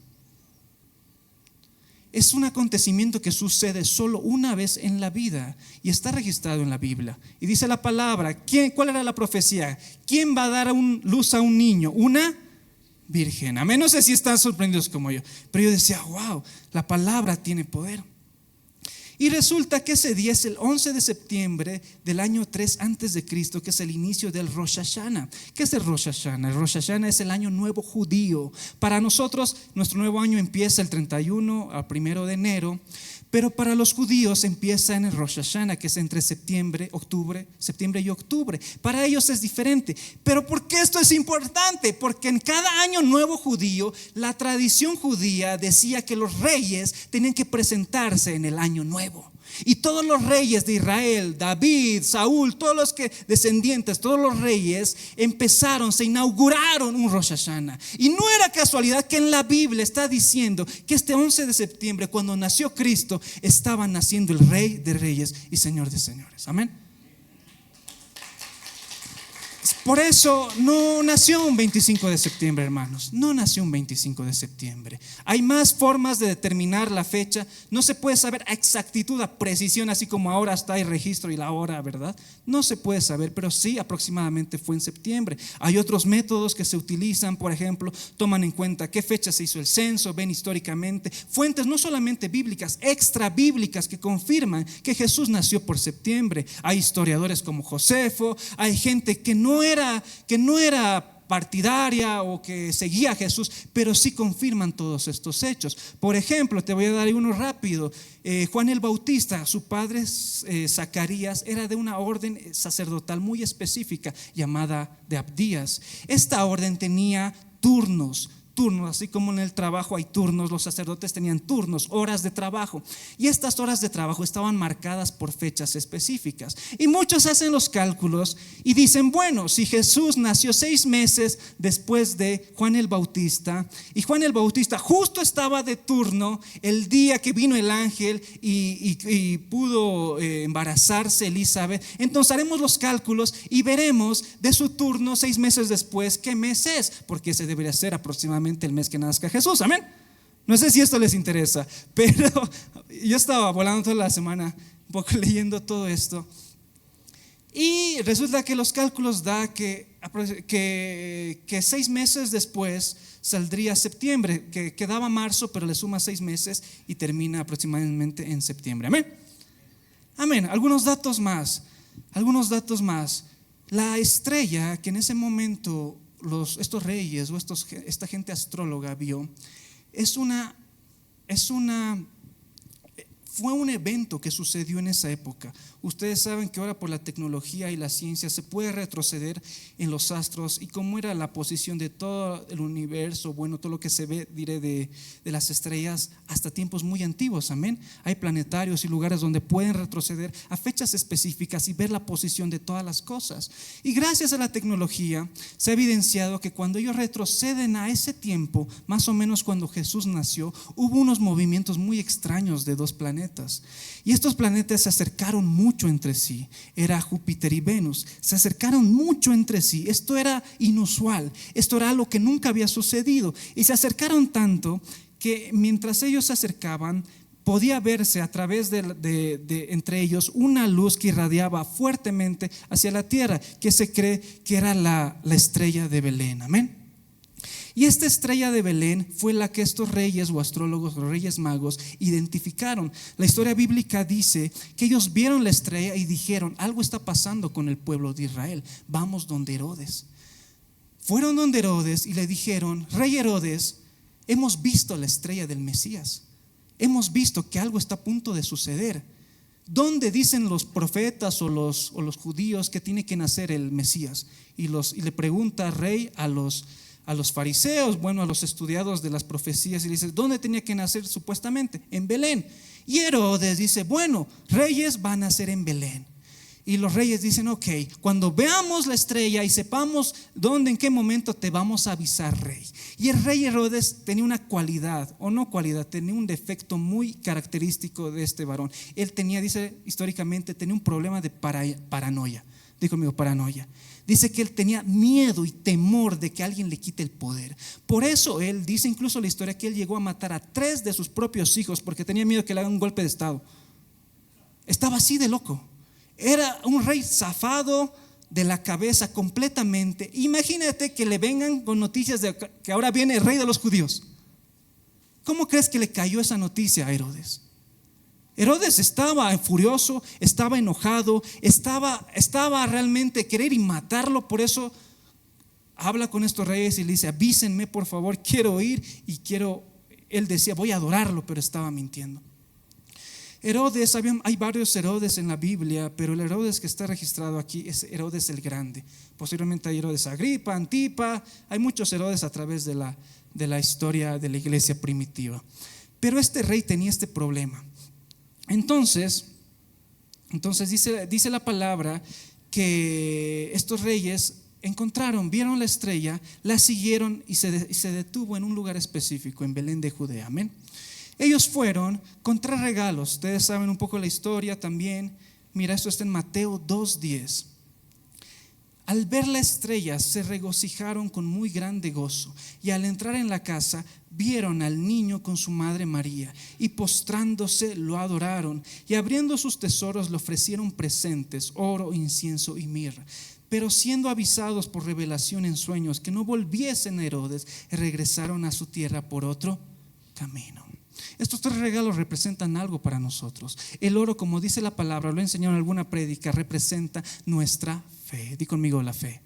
Es un acontecimiento que sucede solo una vez en la vida y está registrado en la Biblia. Y dice la palabra, ¿cuál era la profecía? ¿Quién va a dar luz a un niño? Una virgen. Amén. No sé si están sorprendidos como yo, pero yo decía, wow, la palabra tiene poder. Y resulta que ese día es el 11 de septiembre del año 3 antes de Cristo, que es el inicio del Rosh Hashanah. ¿Qué es el Rosh Hashanah? El Rosh Hashanah es el año nuevo judío. Para nosotros, nuestro nuevo año empieza el 31 al 1 de enero, pero para los judíos empieza en el Rosh Hashanah, que es entre septiembre y octubre. Para ellos es diferente. Pero ¿por qué esto es importante? Porque en cada año nuevo judío, la tradición judía decía que los reyes tenían que presentarse en el año nuevo. Y todos los reyes de Israel, David, Saúl, todos los descendientes, todos los reyes se inauguraron un Rosh Hashanah. Y no era casualidad que en la Biblia está diciendo que este 11 de septiembre, cuando nació Cristo, estaba naciendo el Rey de Reyes y Señor de Señores. Amén. Por eso no nació un 25 de septiembre, hermanos. No nació un 25 de septiembre. Hay más formas de determinar la fecha. No se puede saber a exactitud, a precisión, así como ahora está el registro y la hora, ¿verdad? No se puede saber, pero sí aproximadamente fue en septiembre. Hay otros métodos que se utilizan, por ejemplo, toman en cuenta qué fecha se hizo el censo, ven históricamente fuentes no solamente bíblicas, extra bíblicas, que confirman que Jesús nació por septiembre. Hay historiadores como Josefo, hay gente que no era partidaria o que seguía a Jesús, pero sí confirman todos estos hechos. Por ejemplo, te voy a dar uno rápido. Juan el Bautista, su padre Zacarías, era de una orden sacerdotal muy específica llamada de Abdías. Esta orden tenía turnos, así como en el trabajo hay turnos, los sacerdotes tenían turnos, horas de trabajo, y estas horas de trabajo estaban marcadas por fechas específicas. Y muchos hacen los cálculos y dicen, bueno, si Jesús nació 6 meses después de Juan el Bautista, y Juan el Bautista justo estaba de turno el día que vino el ángel y pudo embarazarse Elizabeth, entonces haremos los cálculos y veremos de su turno 6 meses después qué mes es, porque ese debería ser aproximadamente el mes que nazca Jesús, amén. No sé si esto les interesa, pero yo estaba volando toda la semana un poco leyendo todo esto, y resulta que los cálculos da que 6 meses después saldría septiembre, que quedaba marzo, pero le suma 6 meses y termina aproximadamente en septiembre, amén. Amén. Algunos datos más. La estrella que en ese momento estos reyes o esta gente astróloga vio, fue un evento que sucedió en esa época. Ustedes saben que ahora por la tecnología y la ciencia se puede retroceder en los astros y cómo era la posición de todo el universo, bueno, todo lo que se ve, diré, de las estrellas hasta tiempos muy antiguos, amén. Hay planetarios y lugares donde pueden retroceder a fechas específicas y ver la posición de todas las cosas. Y gracias a la tecnología se ha evidenciado que cuando ellos retroceden a ese tiempo, más o menos cuando Jesús nació, hubo unos movimientos muy extraños de 2 planetas. Y estos planetas se acercaron mucho entre sí. Era Júpiter y Venus. Se acercaron mucho entre sí. Esto era inusual. Esto era algo que nunca había sucedido. Y se acercaron tanto que mientras ellos se acercaban, podía verse a través de entre ellos una luz que irradiaba fuertemente hacia la tierra, que se cree que era la estrella de Belén. Amén. Y esta estrella de Belén fue la que estos reyes o astrólogos, los reyes magos, identificaron. La historia bíblica dice que ellos vieron la estrella y dijeron, algo está pasando con el pueblo de Israel, vamos donde Herodes. Fueron donde Herodes y le dijeron, Rey Herodes, hemos visto la estrella del Mesías, hemos visto que algo está a punto de suceder. ¿Dónde dicen los profetas o los judíos que tiene que nacer el Mesías? Y le pregunta Rey a los fariseos, bueno, a los estudiados de las profecías, y le dice, ¿dónde tenía que nacer supuestamente? En Belén. Y Herodes dice, bueno, reyes van a nacer en Belén. Y los reyes dicen, ok, cuando veamos la estrella y sepamos dónde, en qué momento, te vamos a avisar, rey. Y el rey Herodes tenía una cualidad, o no cualidad, tenía un defecto muy característico de este varón. Él tenía, dice históricamente, tenía un problema de paranoia. Digo conmigo, paranoia. Dice que él tenía miedo y temor de que alguien le quite el poder. Por eso él dice, incluso la historia, que él llegó a matar a 3 de sus propios hijos porque tenía miedo que le hagan un golpe de estado. Estaba así de loco. Era un rey zafado de la cabeza completamente. Imagínate que le vengan con noticias de que ahora viene el rey de los judíos. ¿Cómo crees que le cayó esa noticia a Herodes? Herodes estaba furioso, estaba enojado, estaba realmente querer y matarlo. Por eso habla con estos reyes y le dice, avísenme por favor, quiero ir y él decía, voy a adorarlo, pero estaba mintiendo. Herodes, hay varios Herodes en la Biblia, pero el Herodes que está registrado aquí es Herodes el Grande. Posteriormente hay Herodes Agripa, Antipa, hay muchos Herodes a través de la historia de la iglesia primitiva. Pero este rey tenía este problema. Entonces dice la palabra que estos reyes vieron la estrella, la siguieron y se detuvo en un lugar específico, en Belén de Judea. Amén. Ellos fueron con 3 regalos. Ustedes saben un poco la historia también. Mira, esto está en Mateo 2:10. Al ver la estrella se regocijaron con muy grande gozo, y al entrar en la casa vieron al niño con su madre María, y postrándose lo adoraron, y abriendo sus tesoros le ofrecieron presentes, oro, incienso y mirra. Pero siendo avisados por revelación en sueños que no volviesen a Herodes, regresaron a su tierra por otro camino. Estos 3 regalos representan algo para nosotros. El oro, como dice la palabra, lo he enseñado en alguna prédica, representa nuestra fe. Di conmigo la fe.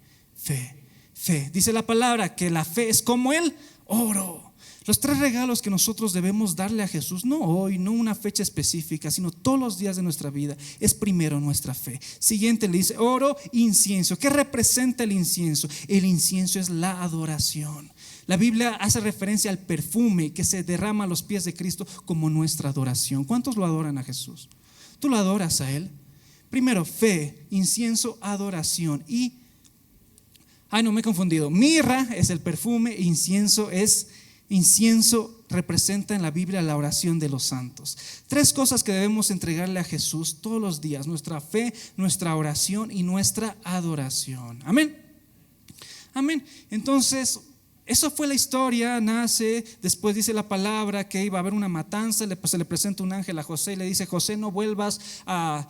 fe. Dice la palabra que la fe es como el oro. Los 3 regalos que nosotros debemos darle a Jesús, no hoy, no una fecha específica, sino todos los días de nuestra vida, es primero nuestra fe. Siguiente le dice oro, incienso. ¿Qué representa el incienso? El incienso es la adoración. La Biblia hace referencia al perfume que se derrama a los pies de Cristo como nuestra adoración. ¿Cuántos lo adoran a Jesús? ¿Tú lo adoras a Él? Primero fe, incienso, adoración. Y, no me he confundido. Mirra es el perfume, incienso representa en la Biblia la oración de los santos. 3 cosas que debemos entregarle a Jesús todos los días: nuestra fe, nuestra oración y nuestra adoración. Amén. Amén. Entonces, eso fue la historia. Nace, después dice la palabra que iba a haber una matanza. Se le presenta un ángel a José y le dice: José, no vuelvas a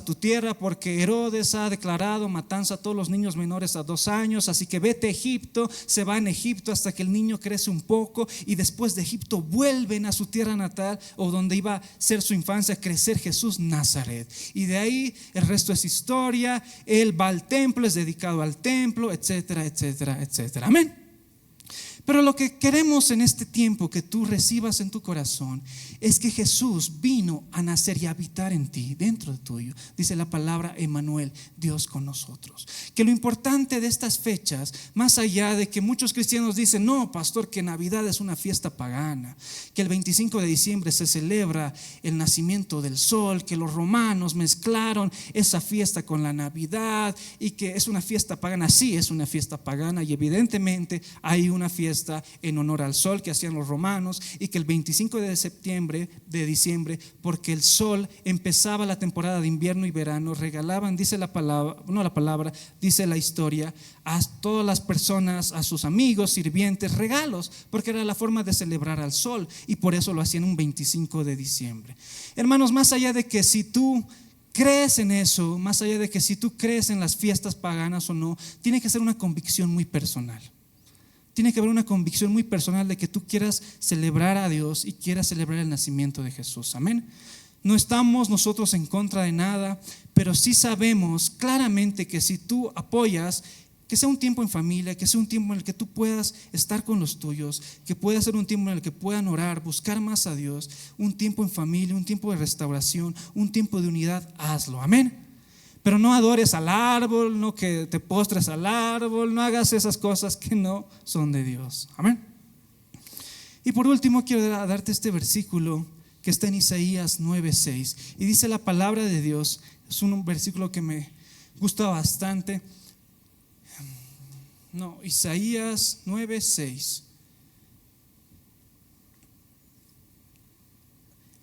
tu tierra, porque Herodes ha declarado matanza a todos los niños menores a 2 años, así que vete a Egipto. Se va en Egipto hasta que el niño crece un poco, y después de Egipto vuelven a su tierra natal, o donde iba a ser su infancia, a crecer Jesús, Nazaret. Y de ahí el resto es historia. Él va al templo, es dedicado al templo, etcétera, etcétera, etcétera. Amén. Pero lo que queremos en este tiempo que tú recibas en tu corazón es que Jesús vino a nacer y a habitar en ti, dentro de tuyo. Dice la palabra Emmanuel, Dios con nosotros. Que lo importante de estas fechas, más allá de que muchos cristianos dicen: no, pastor, que Navidad es una fiesta pagana, que el 25 de diciembre se celebra el nacimiento del sol, que los romanos mezclaron esa fiesta con la Navidad y que es una fiesta pagana. Sí, es una fiesta pagana, y evidentemente hay una fiesta en honor al sol que hacían los romanos, y que el 25 de diciembre, porque el sol empezaba la temporada de invierno y verano, regalaban, dice dice la historia, a todas las personas, a sus amigos, sirvientes, regalos, porque era la forma de celebrar al sol, y por eso lo hacían un 25 de diciembre. Hermanos, más allá de que si tú crees en eso, más allá de que si tú crees en las fiestas paganas o no, tiene que ser una convicción muy personal. Tiene que haber una convicción muy personal de que tú quieras celebrar a Dios y quieras celebrar el nacimiento de Jesús. Amén. No estamos nosotros en contra de nada, pero sí sabemos claramente que si tú apoyas, que sea un tiempo en familia, que sea un tiempo en el que tú puedas estar con los tuyos, que pueda ser un tiempo en el que puedan orar, buscar más a Dios, un tiempo en familia, un tiempo de restauración, un tiempo de unidad, hazlo. Amén. Pero no adores al árbol, no que te postres al árbol, no hagas esas cosas que no son de Dios. Amén. Y por último quiero darte este versículo que está en Isaías 9:6. Y dice la palabra de Dios, es un versículo que me gusta bastante. Isaías 9:6.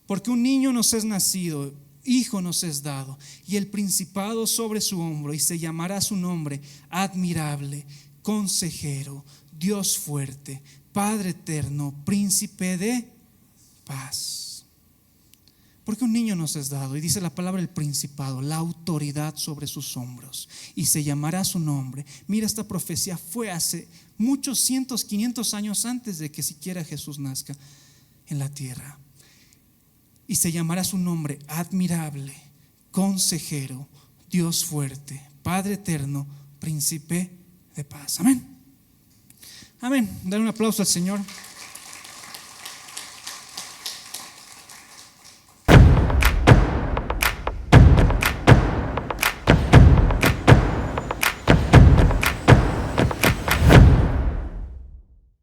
Porque un niño nos es nacido, hijo nos es dado, y el principado sobre su hombro, y se llamará su nombre admirable, consejero, Dios fuerte, Padre eterno, príncipe de paz. Porque un niño nos es dado, y dice la palabra el principado, la autoridad sobre sus hombros, y se llamará su nombre. Mira, esta profecía fue hace muchos 500 años antes de que siquiera Jesús nazca en la tierra. Y se llamará su nombre admirable, consejero, Dios fuerte, Padre eterno, príncipe de paz. Amén. Amén. Dale un aplauso al Señor.